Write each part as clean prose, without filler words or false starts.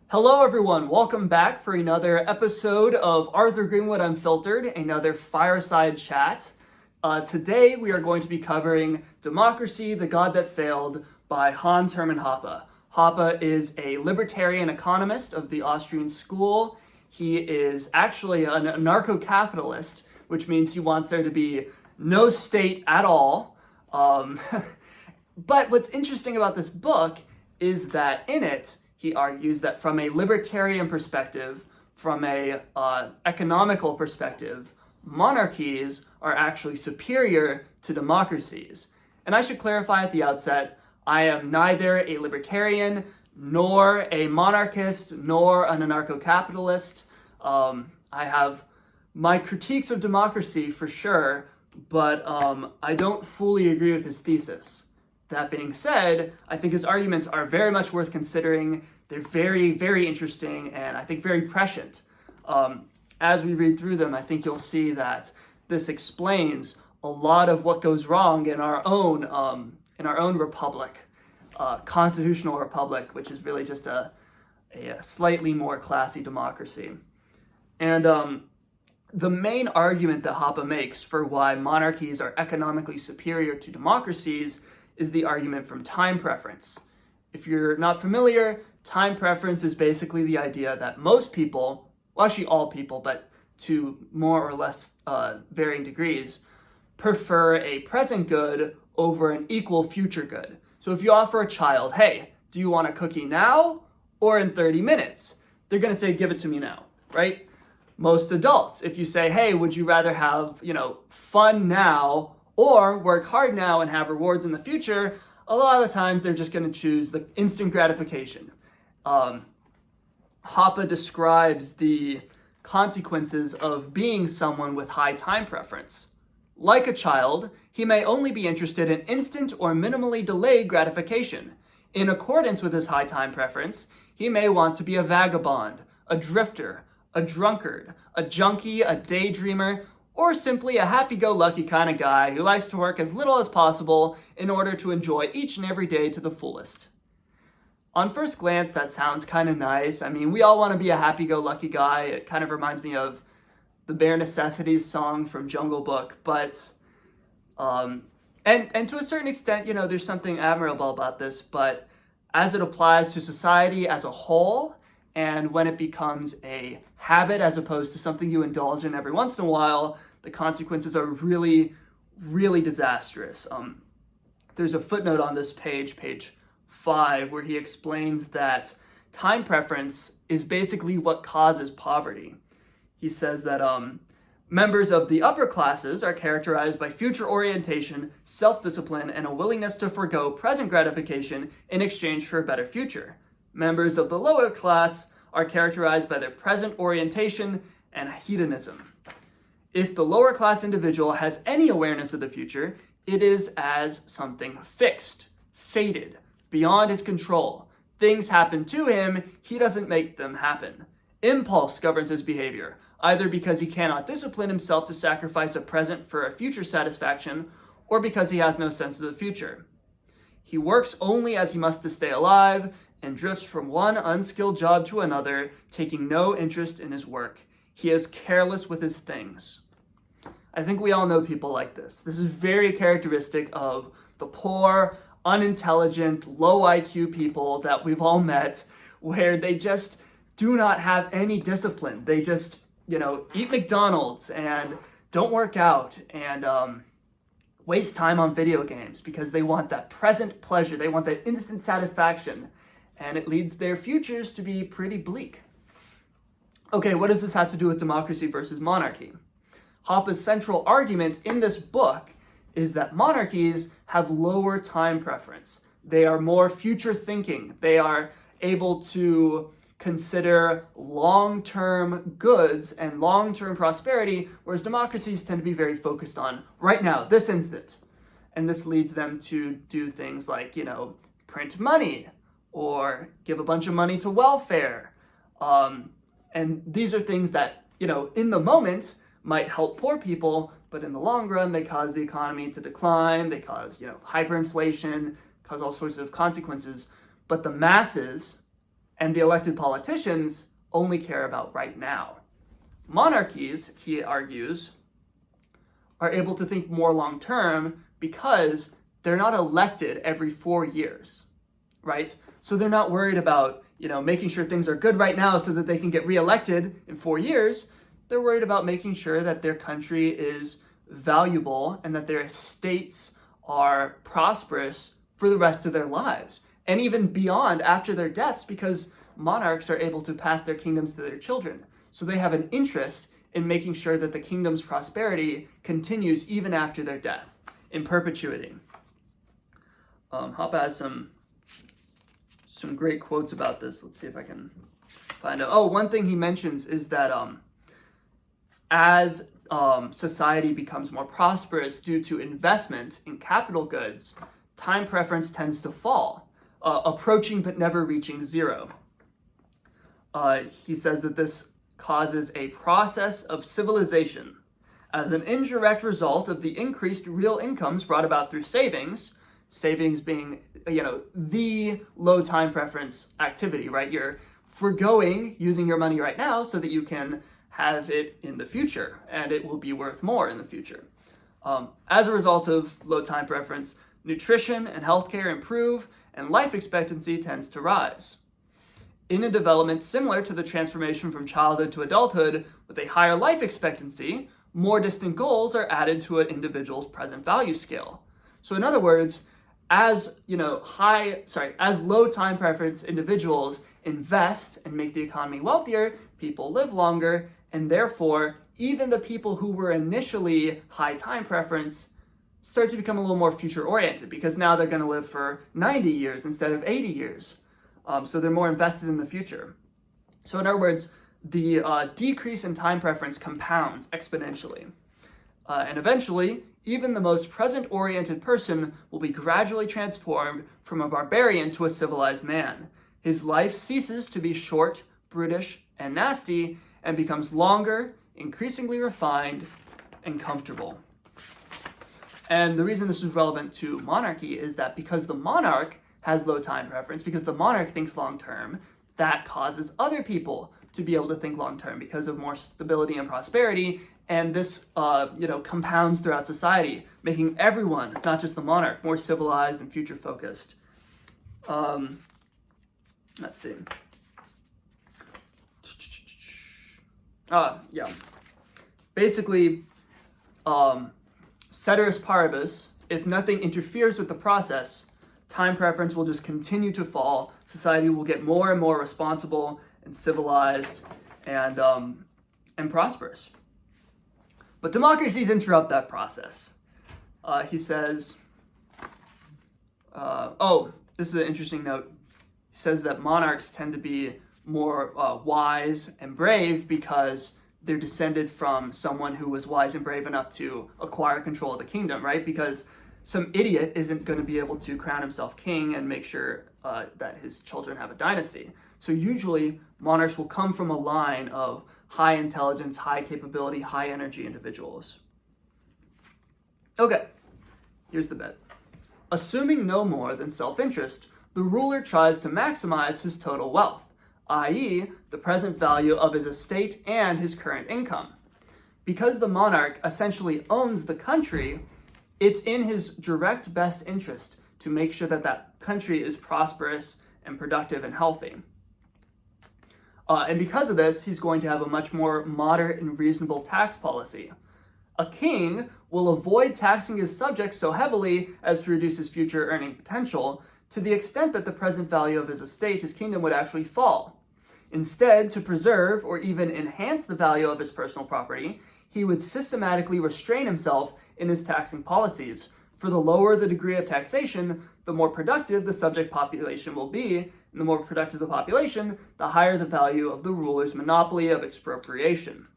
Hello everyone, welcome back for another episode of Arthur Greenwood Unfiltered, another fireside chat. Today we are going to be covering Democracy, the God That Failed by Hans Hermann Hoppe. Hoppe is a libertarian economist of the Austrian school. He is actually an anarcho-capitalist, which means he wants there to be no state at all. But what's interesting about this book is that in it, he argues that from a libertarian perspective, from a economical perspective, monarchies are actually superior to democracies. And I should clarify at the outset, I am neither a libertarian, nor a monarchist, nor an anarcho-capitalist. I have my critiques of democracy for sure, but I don't fully agree with his thesis. That being said, I think his arguments are very much worth considering. They're very, very interesting and I think very prescient. As we read through them, I think you'll see that this explains a lot of what goes wrong in our own republic, constitutional republic, which is really just a slightly more classy democracy. And the main argument that Hoppe makes for why monarchies are economically superior to democracies is the argument from time preference. If you're not familiar, time preference is basically the idea that most people, well actually all people, but to more or less varying degrees, prefer a present good over an equal future good. So if you offer a child, hey, do you want a cookie now or in 30 minutes? They're gonna say, give it to me now, right? Most adults, if you say, hey, would you rather have, fun now or work hard now and have rewards in the future, a lot of times they're just going to choose the instant gratification. Hoppe describes the consequences of being someone with high time preference. Like a child, he may only be interested in instant or minimally delayed gratification. In accordance with his high time preference, he may want to be a vagabond, a drifter, a drunkard, a junkie, a daydreamer, or simply a happy-go-lucky kind of guy who likes to work as little as possible in order to enjoy each and every day to the fullest. On first glance, that sounds kind of nice. I mean, we all want to be a happy-go-lucky guy. It kind of reminds me of the Bare Necessities song from Jungle Book, but, and to a certain extent, there's something admirable about this, but as it applies to society as a whole, and when it becomes a habit as opposed to something you indulge in every once in a while, the consequences are really, really disastrous. There's a footnote on this page 5, where he explains that time preference is basically what causes poverty. He says that members of the upper classes are characterized by future orientation, self-discipline, and a willingness to forego present gratification in exchange for a better future. Members of the lower class are characterized by their present orientation and hedonism. If the lower class individual has any awareness of the future, it is as something fixed, fated, beyond his control. Things happen to him, he doesn't make them happen. Impulse governs his behavior, either because he cannot discipline himself to sacrifice a present for a future satisfaction, or because he has no sense of the future. He works only as he must to stay alive, and drifts from one unskilled job to another, taking no interest in his work. He is careless with his things. I think we all know people like this. This is very characteristic of the poor, unintelligent, low IQ people that we've all met, where they just do not have any discipline. They just, eat McDonald's and don't work out and waste time on video games because they want that present pleasure. They want that instant satisfaction. And it leads their futures to be pretty bleak. Okay, what does this have to do with democracy versus monarchy? Hoppe's central argument in this book is that monarchies have lower time preference. They are more future thinking. They are able to consider long-term goods and long-term prosperity, whereas democracies tend to be very focused on right now, this instant. And this leads them to do things like, print money, or give a bunch of money to welfare. And these are things that, in the moment might help poor people, but in the long run, they cause the economy to decline, they cause, hyperinflation, cause all sorts of consequences. But the masses, and the elected politicians only care about right now. Monarchies, he argues, are able to think more long-term because they're not elected every 4 years, right? So they're not worried about, making sure things are good right now so that they can get reelected in 4 years. They're worried about making sure that their country is valuable and that their estates are prosperous for the rest of their lives, and even beyond after their deaths, because monarchs are able to pass their kingdoms to their children. So they have an interest in making sure that the kingdom's prosperity continues even after their death, in perpetuity. Hoppe has some great quotes about this. Let's see if I can find out. Oh, one thing he mentions is that as society becomes more prosperous due to investment in capital goods, time preference tends to fall, approaching but never reaching zero. He says that this causes a process of civilization as an indirect result of the increased real incomes brought about through savings being, the low time preference activity, right? You're foregoing using your money right now so that you can have it in the future, and it will be worth more in the future. As a result of low time preference, nutrition and healthcare improve, and life expectancy tends to rise. In a development similar to the transformation from childhood to adulthood with a higher life expectancy, more distant goals are added to an individual's present value scale. So in other words, as low time preference individuals invest and make the economy wealthier, people live longer, and therefore even the people who were initially high time preference start to become a little more future oriented, because now they're going to live for 90 years instead of 80 years. So they're more invested in the future. So in other words, the decrease in time preference compounds exponentially. And eventually, even the most present-oriented person will be gradually transformed from a barbarian to a civilized man. His life ceases to be short, brutish, and nasty, and becomes longer, increasingly refined, and comfortable. And the reason this is relevant to monarchy is that because the monarch has low time preference, because the monarch thinks long-term, that causes other people to be able to think long-term because of more stability and prosperity. And this, compounds throughout society, making everyone, not just the monarch, more civilized and future-focused. Let's see. Basically, ceteris paribus, if nothing interferes with the process, time preference will just continue to fall. Society will get more and more responsible and civilized and prosperous. But democracies interrupt that process. He says, this is an interesting note. He says that monarchs tend to be more wise and brave because they're descended from someone who was wise and brave enough to acquire control of the kingdom, right? Because some idiot isn't going to be able to crown himself king and make sure that his children have a dynasty. So usually monarchs will come from a line of high intelligence, high capability, high energy individuals. Okay, here's the bit. Assuming no more than self-interest, the ruler tries to maximize his total wealth, i.e., the present value of his estate and his current income. Because the monarch essentially owns the country, it's in his direct best interest to make sure that that country is prosperous and productive and healthy. And because of this, he's going to have a much more moderate and reasonable tax policy. A king will avoid taxing his subjects so heavily as to reduce his future earning potential, to the extent that the present value of his estate, his kingdom, would actually fall. Instead, to preserve or even enhance the value of his personal property, he would systematically restrain himself in his taxing policies. For the lower the degree of taxation, the more productive the subject population will be, and the more productive the population, the higher the value of the ruler's monopoly of expropriation.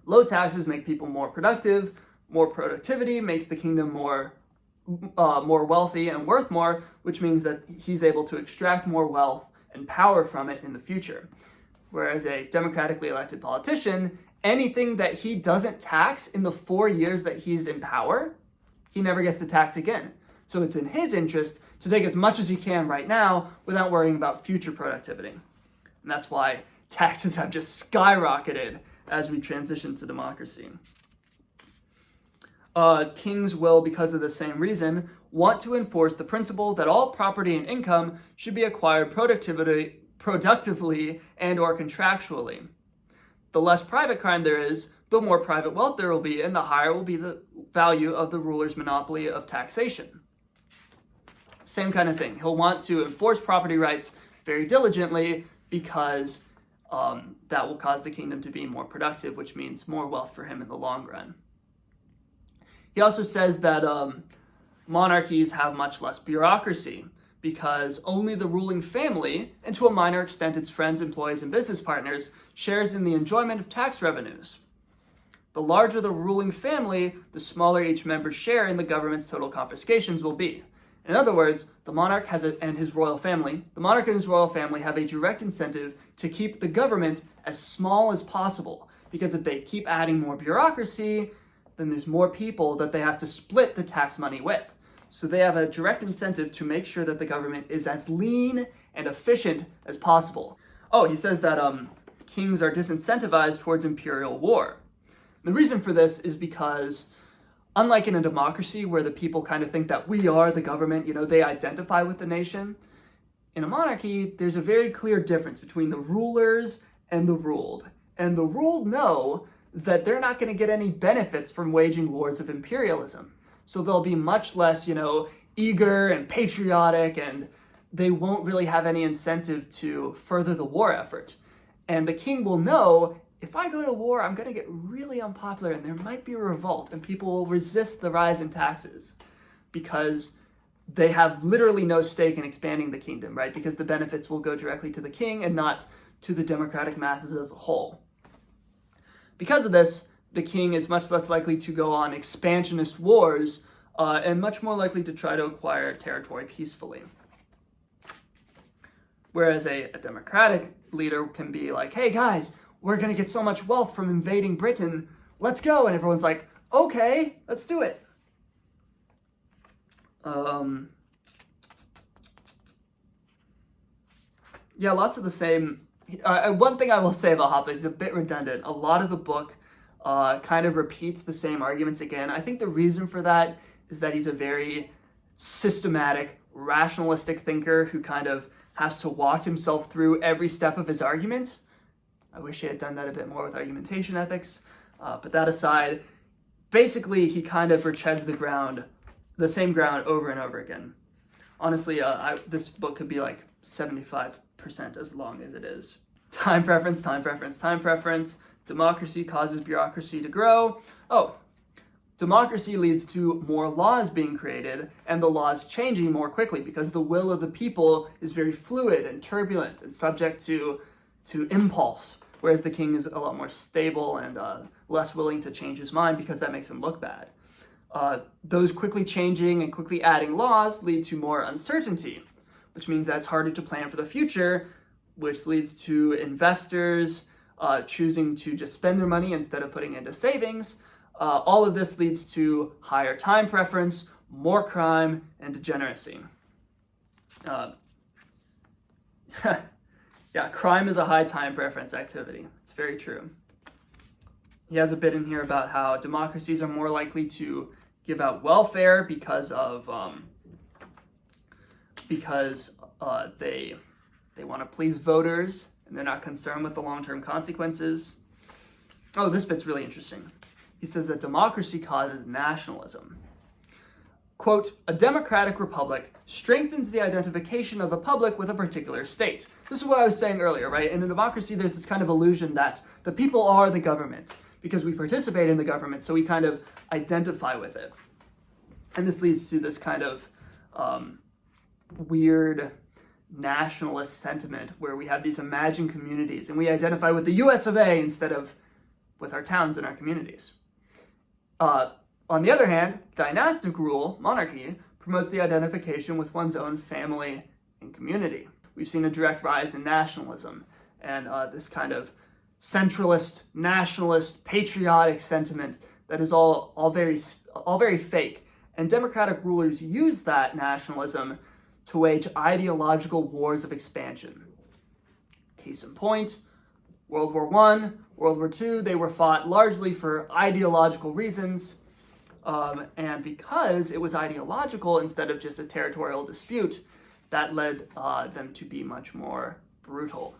Low taxes make people more productive. More productivity makes the kingdom more wealthy and worth more, which means that he's able to extract more wealth and power from it in the future. Whereas a democratically elected politician, anything that he doesn't tax in the 4 years that he's in power, he never gets to tax again. So it's in his interest to take as much as he can right now without worrying about future productivity. And that's why taxes have just skyrocketed as we transition to democracy. Kings will, because of the same reason, want to enforce the principle that all property and income should be acquired productively and or contractually. The less private crime there is, the more private wealth there will be, and the higher will be the value of the ruler's monopoly of taxation. Same kind of thing. He'll want to enforce property rights very diligently because that will cause the kingdom to be more productive, which means more wealth for him in the long run. He also says that monarchies have much less bureaucracy because only the ruling family, and to a minor extent its friends, employees, and business partners, shares in the enjoyment of tax revenues. The larger the ruling family, the smaller each member's share in the government's total confiscations will be. In other words, the monarch and his royal family have a direct incentive to keep the government as small as possible, because if they keep adding more bureaucracy, then there's more people that they have to split the tax money with. So they have a direct incentive to make sure that the government is as lean and efficient as possible. Oh, he says that kings are disincentivized towards imperial war. The reason for this is because, unlike in a democracy where the people kind of think that we are the government, they identify with the nation, in a monarchy, there's a very clear difference between the rulers and the ruled. And the ruled know that they're not going to get any benefits from waging wars of imperialism. So they'll be much less, eager and patriotic, and they won't really have any incentive to further the war effort. And the king will know, if I go to war, I'm going to get really unpopular and there might be a revolt and people will resist the rise in taxes because they have literally no stake in expanding the kingdom, right? Because the benefits will go directly to the king and not to the democratic masses as a whole. Because of this, the king is much less likely to go on expansionist wars and much more likely to try to acquire territory peacefully. Whereas a democratic leader can be like, hey guys, we're going to get so much wealth from invading Britain, let's go. And everyone's like, okay, let's do it. Lots of the same. One thing I will say about Hoppe is a bit redundant. A lot of the book kind of repeats the same arguments again. I think the reason for that is that he's a very systematic, rationalistic thinker who kind of has to walk himself through every step of his argument. I wish he had done that a bit more with argumentation ethics. But that aside, basically he kind of retreads the same ground over and over again. Honestly, this book could be like 75% as long as it is. Time preference. Democracy causes bureaucracy to grow. Democracy leads to more laws being created and the laws changing more quickly because the will of the people is very fluid and turbulent and subject to impulse, whereas the king is a lot more stable and less willing to change his mind because that makes him look bad. Those quickly changing and quickly adding laws lead to more uncertainty, which means that it's harder to plan for the future, which leads to investors choosing to just spend their money instead of putting it into savings. All of this leads to higher time preference, more crime, and degeneracy. Crime is a high time preference activity. It's very true. He has a bit in here about how democracies are more likely to give out welfare because they want to please voters and they're not concerned with the long-term consequences. This bit's really interesting. He says that democracy causes nationalism. Quote, a democratic republic strengthens the identification of the public with a particular state. This is what I was saying earlier, right? In a democracy, there's this kind of illusion that the people are the government because we participate in the government, so we kind of identify with it. And this leads to this kind of weird nationalist sentiment where we have these imagined communities and we identify with the US of A instead of with our towns and our communities. On the other hand, dynastic rule, monarchy, promotes the identification with one's own family and community. We've seen a direct rise in nationalism and this kind of centralist, nationalist, patriotic sentiment that is all very fake. And democratic rulers use that nationalism to wage ideological wars of expansion. Case in point, World War I, World War II, they were fought largely for ideological reasons, and because it was ideological instead of just a territorial dispute, that led them to be much more brutal.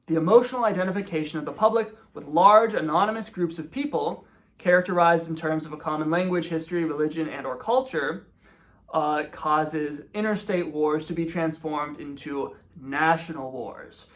The emotional identification of the public with large anonymous groups of people, characterized in terms of a common language, history, religion, and or culture, causes interstate wars to be transformed into national wars.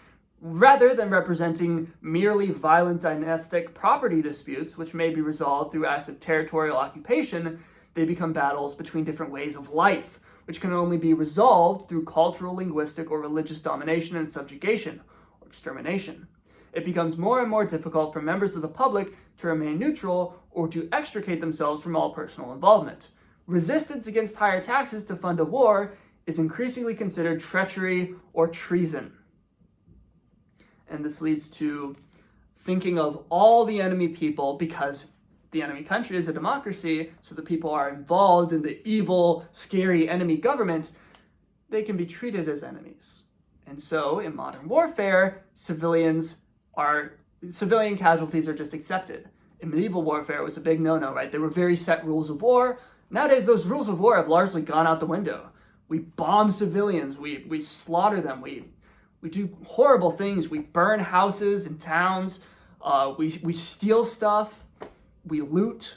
Rather than representing merely violent dynastic property disputes, which may be resolved through acts of territorial occupation, they become battles between different ways of life, which can only be resolved through cultural, linguistic, or religious domination and subjugation, or extermination. It becomes more and more difficult for members of the public to remain neutral or to extricate themselves from all personal involvement. Resistance against higher taxes to fund a war is increasingly considered treachery or treason. And this leads to thinking of all the enemy people, because the enemy country is a democracy, so the people are involved in the evil, scary enemy government, they can be treated as enemies. And so in modern warfare, civilian casualties are just accepted. In medieval warfare, it was a big no-no, right? There were very set rules of war. Nowadays, those rules of war have largely gone out the window. We bomb civilians, we slaughter them, we do horrible things. We burn houses and towns. We steal stuff. We loot.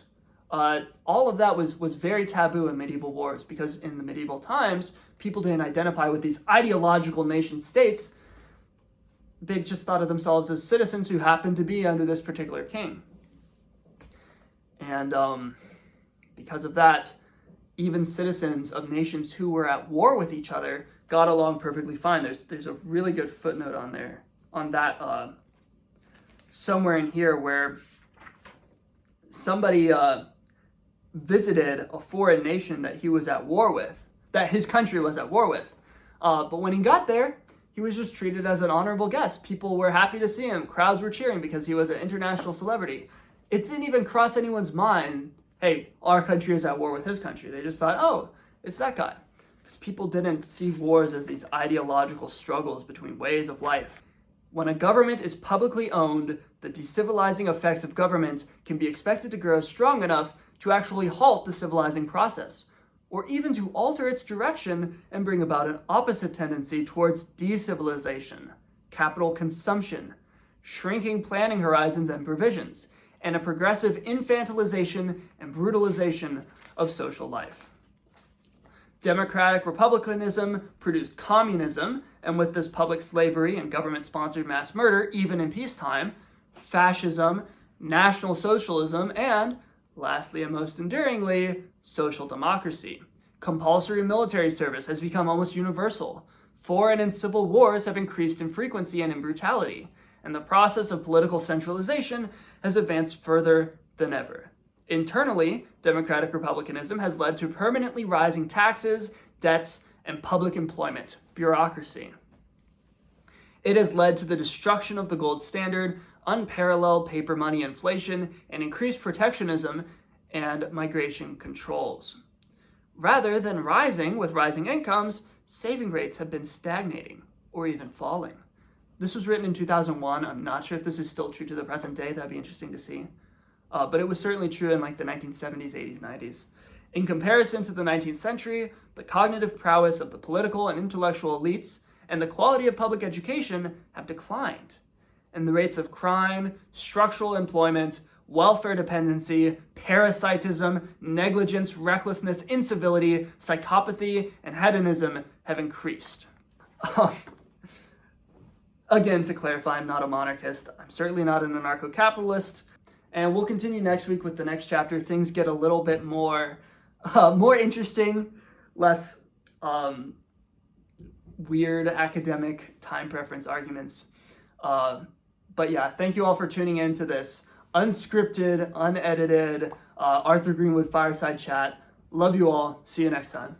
All of that was very taboo in medieval wars, because in the medieval times, people didn't identify with these ideological nation states. They just thought of themselves as citizens who happened to be under this particular king. And because of that, even citizens of nations who were at war with each other got along perfectly fine. There's a really good footnote on there, on that, somewhere in here, where somebody visited a foreign nation that he was at war with, that his country was at war with. But when he got there, he was just treated as an honorable guest. People were happy to see him. Crowds were cheering because he was an international celebrity. It didn't even cross anyone's mind, hey, our country is at war with his country. They just thought, oh, it's that guy. Because people didn't see wars as these ideological struggles between ways of life. When a government is publicly owned, the decivilizing effects of government can be expected to grow strong enough to actually halt the civilizing process, or even to alter its direction and bring about an opposite tendency towards decivilization, capital consumption, shrinking planning horizons and provisions, and a progressive infantilization and brutalization of social life. Democratic republicanism produced communism, and with this public slavery and government-sponsored mass murder, even in peacetime, fascism, National Socialism, and, lastly and most enduringly, social democracy. Compulsory military service has become almost universal. Foreign and civil wars have increased in frequency and in brutality, and the process of political centralization has advanced further than ever. Internally, democratic republicanism has led to permanently rising taxes, debts, and public employment, bureaucracy. It has led to the destruction of the gold standard, unparalleled paper money inflation, and increased protectionism and migration controls. Rather than rising with rising incomes, saving rates have been stagnating or even falling. This was written in 2001. I'm not sure if this is still true to the present day. That'd be interesting to see. But it was certainly true in like the 1970s, 80s, 90s. In comparison to the 19th century, the cognitive prowess of the political and intellectual elites and the quality of public education have declined. And the rates of crime, structural employment, welfare dependency, parasitism, negligence, recklessness, incivility, psychopathy, and hedonism have increased. Again, to clarify, I'm not a monarchist. I'm certainly not an anarcho-capitalist. And we'll continue next week with the next chapter. Things get a little bit more interesting, less weird academic time preference arguments. But yeah, thank you all for tuning in to this unscripted, unedited Arthur Greenwood fireside chat. Love you all. See you next time.